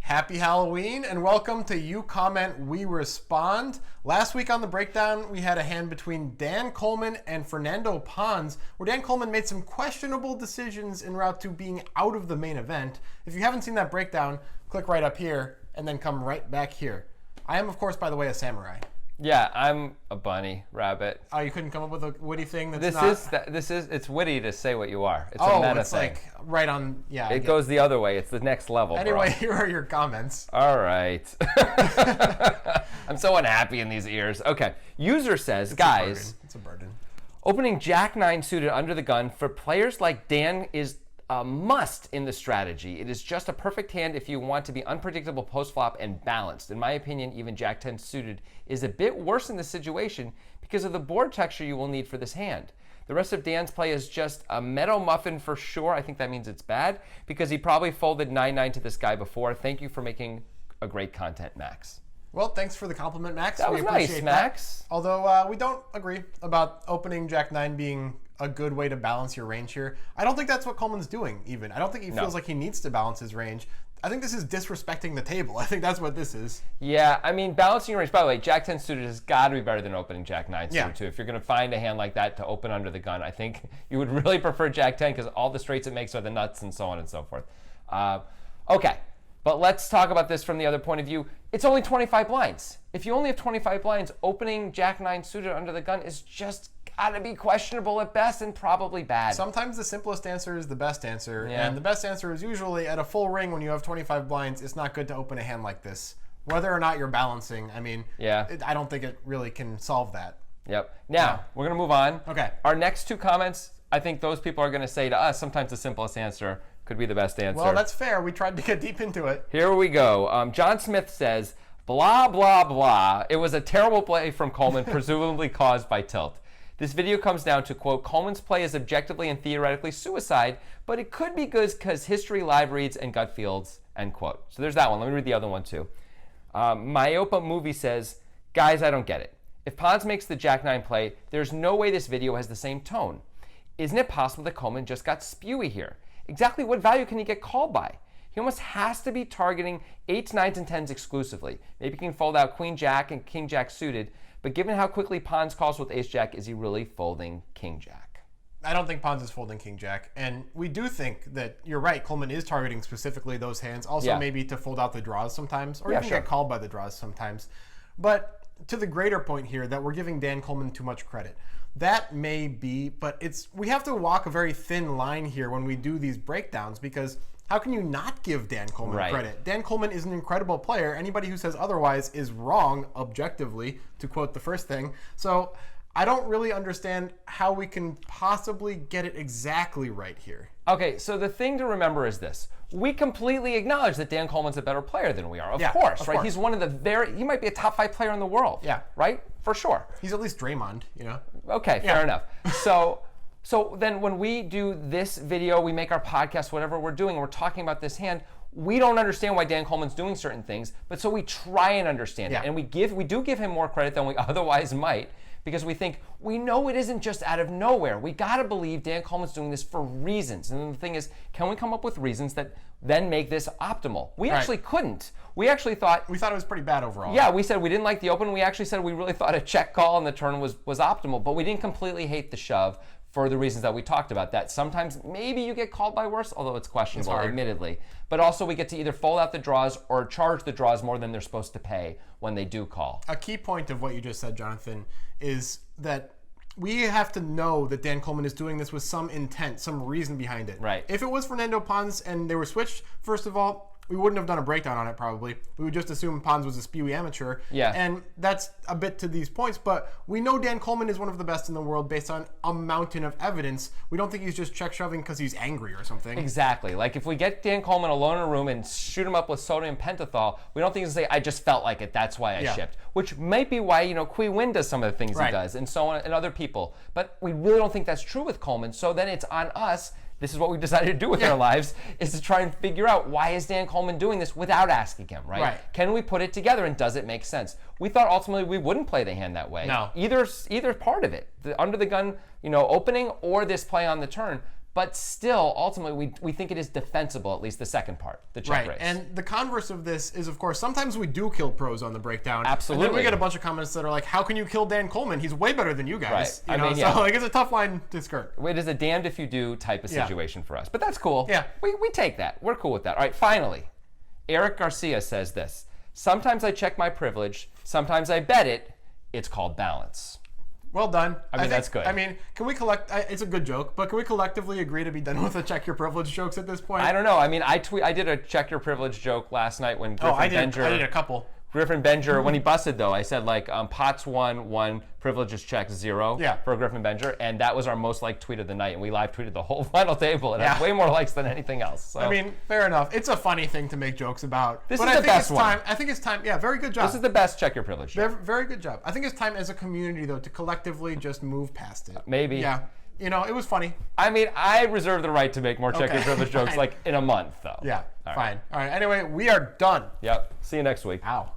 Happy Halloween and welcome to You Comment, We Respond. Last week on the breakdown, we had a hand between Dan Colman and Fernando Pons, where Dan Colman made some questionable decisions en route to being out of the main event. If you haven't seen that breakdown, click right up here and then come right back here. I am, of course, by the way, a samurai. Yeah, I'm a bunny rabbit. Oh, you couldn't come up with a witty thing that's it's witty to say what you are. It's a meta it's thing. like right on, yeah. It goes the other way. It's the next level, Anyway, bro. here are your comments. All right. I'm so unhappy in these ears. Okay. User says, guys, It's a burden. Opening Jack 9 suited under the gun for players like Dan is a must in the strategy. It is just a perfect hand if you want to be unpredictable post-flop and balanced. In my opinion, even Jack 10 suited is a bit worse in this situation because of the board texture you will need for this hand. The rest of Dan's play is just a meadow muffin for sure. I think that means it's bad because he probably folded 9-9 to this guy before. Thank you for making a great content, Max. Well, thanks for the compliment, Max. That was nice, Max. Although we don't agree about opening Jack 9 being a good way to balance your range here. I don't think that's what Colman's doing, even. I don't think he feels like he needs to balance his range. I think this is disrespecting the table. I think that's what this is. Yeah, I mean, balancing your range. By the way, Jack 10 suited has got to be better than opening Jack 9 suited, too. If you're going to find a hand like that to open under the gun, I think you would really prefer Jack 10 because all the straights it makes are the nuts and so on and so forth. Okay, but let's talk about this from the other point of view. It's only 25 blinds. If you only have 25 blinds, opening Jack 9 suited under the gun is just gotta be questionable at best and probably bad. Sometimes the simplest answer is the best answer, and the best answer is usually at a full ring when you have 25 blinds, it's not good to open a hand like this. Whether or not you're balancing, I mean, I don't think it really can solve that. Yep. Now, we're gonna move on. Okay. Our next two comments, I think those people are gonna say to us, sometimes the simplest answer could be the best answer. Well, that's fair. We tried to get deep into it. Here we go. John Smith says, blah, blah, blah. It was a terrible play from Colman, presumably caused by tilt. This video comes down to, quote, Colman's play is objectively and theoretically suicide, but it could be good because history, live reads, and gut feels, end quote. So there's that one. Let me read the other one, too. Myopa Movie says, guys, I don't get it. If Pons makes the Jack 9 play, there's no way this video has the same tone. Isn't it possible that Colman just got spewy here? Exactly what value can he get called by? He almost has to be targeting 8s, 9s, and 10s exclusively. Maybe he can fold out Queen Jack and King Jack suited, but given how quickly Pons calls with Ace Jack, is he really folding King Jack? I don't think Pons is folding King Jack, and we do think that you're right. Colman is targeting specifically those hands, also maybe to fold out the draws sometimes, or even get called by the draws sometimes. But to the greater point here, that we're giving Dan Colman too much credit. That may be, but we have to walk a very thin line here when we do these breakdowns, because how can you not give Dan Colman credit? Dan Colman is an incredible player. Anybody who says otherwise is wrong, objectively, to quote the first thing. So I don't really understand how we can possibly get it exactly right here. Okay, so the thing to remember is this. We completely acknowledge that Dan Colman's a better player than we are. Of course, right? He's one of the he might be a top 5 player in the world. Yeah. Right? For sure. He's at least Draymond, you know? Okay, fair enough. So then when we do this video, we make our podcast, whatever we're doing, we're talking about this hand, we don't understand why Dan Colman's doing certain things, but so we try and understand it. And we do give him more credit than we otherwise might, because we think, we know it isn't just out of nowhere. We gotta believe Dan Colman's doing this for reasons. And then the thing is, can we come up with reasons that then make this optimal? We actually couldn't. We actually thought... We thought it was pretty bad overall. Yeah, we said we didn't like the open. We actually said we really thought a check call on the turn was optimal, but we didn't completely hate the shove for the reasons that we talked about. That sometimes maybe you get called by worse, although it's questionable, admittedly. But also we get to either fold out the draws or charge the draws more than they're supposed to pay when they do call. A key point of what you just said, Jonathan, is that we have to know that Dan Colman is doing this with some intent, some reason behind it. Right. If it was Fernando Pons and they were switched, first of all, we wouldn't have done a breakdown on it probably. We would just assume Pons was a spewy amateur. Yeah. And that's a bit to these points, but we know Dan Colman is one of the best in the world based on a mountain of evidence. We don't think he's just check shoving because he's angry or something. Exactly. Like if we get Dan Colman alone in a room and shoot him up with sodium pentothal, we don't think he's gonna say, I just felt like it, that's why I shipped. Which might be why, Qui Win does some of the things he does and so on, and other people. But we really don't think that's true with Colman, so then it's on us. This is what we've decided to do with our lives, is to try and figure out why is Dan Colman doing this without asking him, right? Can we put it together and does it make sense? We thought ultimately we wouldn't play the hand that way. No. Either part of it, the under the gun, opening or this play on the turn. But still, ultimately, we think it is defensible, at least the second part, the check raise. And the converse of this is, of course, sometimes we do kill pros on the breakdown. Absolutely. And then we get a bunch of comments that are like, how can you kill Dan Coleman? He's way better than you guys. Right. So like, it's a tough line to skirt. It is a damned if you do type of situation for us. But that's cool. Yeah. We take that. We're cool with that. All right, finally, Eric Garcia says this. Sometimes I check my privilege. Sometimes I bet it. It's called balance. Well done. I mean, that's good. I mean, can we it's a good joke, but can we collectively agree to be done with the check your privilege jokes at this point? I don't know. I mean, I did a check your privilege joke last night when Griffin Benger. I did a couple. Griffin Benger, when he busted though, I said like pots 1, privileges check 0 for Griffin Benger, and that was our most liked tweet of the night, and we live tweeted the whole final table. It had way more likes than anything else. So. I mean, fair enough. It's a funny thing to make jokes about. This is the best one. I think it's time. Yeah, very good job. This is the best check your privilege joke. Very good job. I think it's time as a community though to collectively just move past it. Maybe. Yeah. It was funny. I mean, I reserve the right to make more check your privilege jokes like in a month though. Yeah. Fine. All right. Anyway, we are done. Yep. See you next week. Ow.